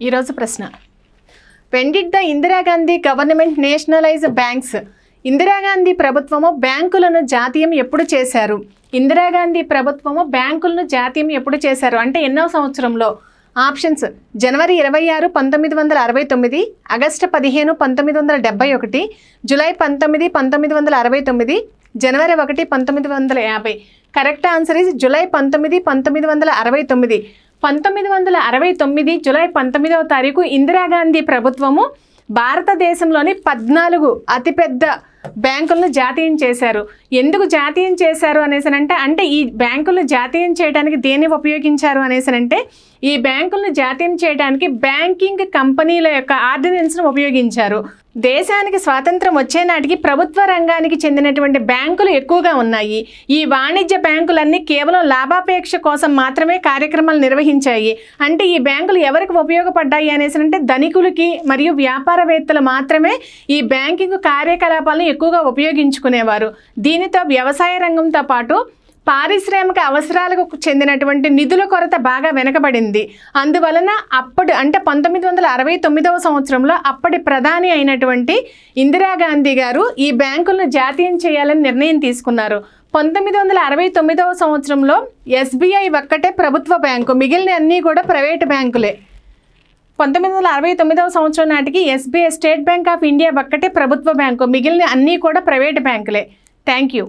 ఈరోజు ప్రశ్న, when did the Indira Gandhi government nationalise banks? Indira Gandhi ప్రభుత్వము బ్యాంకులను జాతీయం ఎప్పుడు చేశారు? ఇందిరాగాంధీ ప్రభుత్వము బ్యాంకులను జాతీయం ఎప్పుడు చేశారు అంటే ఎన్నో సంవత్సరంలో? ఆప్షన్స్: జనవరి 26, 1969, ఆగస్టు 15, 1971, జూలై 19, 1969, జనవరి 1, 1950. Correct answer is July 19, 1969. 1969 జూలై 19వ తారీఖు ఇందిరాగాంధీ ప్రభుత్వము భారతదేశంలోని 14 అతిపెద్ద బ్యాంకులను జాతీయం చేశారు. ఎందుకు జాతీయం చేశారు అంటే ఈ బ్యాంకులను జాతీయం చేయడానికి దేన్ని ఉపయోగించారు అంటే ఈ బ్యాంకులను జాతీయం చేయడానికి బ్యాంకింగ్ కంపెనీల యొక్క ఆర్డినెన్స్ను ఉపయోగించారు. దేశానికి స్వాతంత్రం వచ్చే నాటికి ప్రభుత్వ రంగానికి చెందినటువంటి బ్యాంకులు ఎక్కువగా ఉన్నాయి. ఈ వాణిజ్య బ్యాంకులన్నీ కేవలం లాభాపేక్ష కోసం మాత్రమే కార్యక్రమాలు నిర్వహించాయి. అంటే ఈ బ్యాంకులు ఎవరికి ఉపయోగపడ్డాయి అంటే ధనికులకి మరియు వ్యాపారవేత్తలు మాత్రమే ఈ బ్యాంకింగ్ కార్యకలాపాలను ఎక్కువగా ఉపయోగించుకునేవారు. దీనితో వ్యవసాయ రంగంతో పాటు పారిశ్రామిక అవసరాలకు చెందినటువంటి నిధుల కొరత బాగా వెనకబడింది. అందువలన అప్పుడు అంటే 1969వ సంవత్సరంలో అప్పటి ప్రధాని అయినటువంటి ఇందిరాగాంధీ గారు ఈ బ్యాంకులను జాతీయం చేయాలని నిర్ణయం తీసుకున్నారు. 1969వ సంవత్సరంలో ఎస్బీఐ ఒక్కటే ప్రభుత్వ బ్యాంకు, మిగిలిన అన్నీ కూడా ప్రైవేటు బ్యాంకులే. 1969వ సంవత్సరం నాటికి SBI state bank of India ఒక్కటే ప్రభుత్వ బ్యాంకు, మిగిలిన అన్నీ కూడా ప్రైవేటు బ్యాంకులే. Thank you.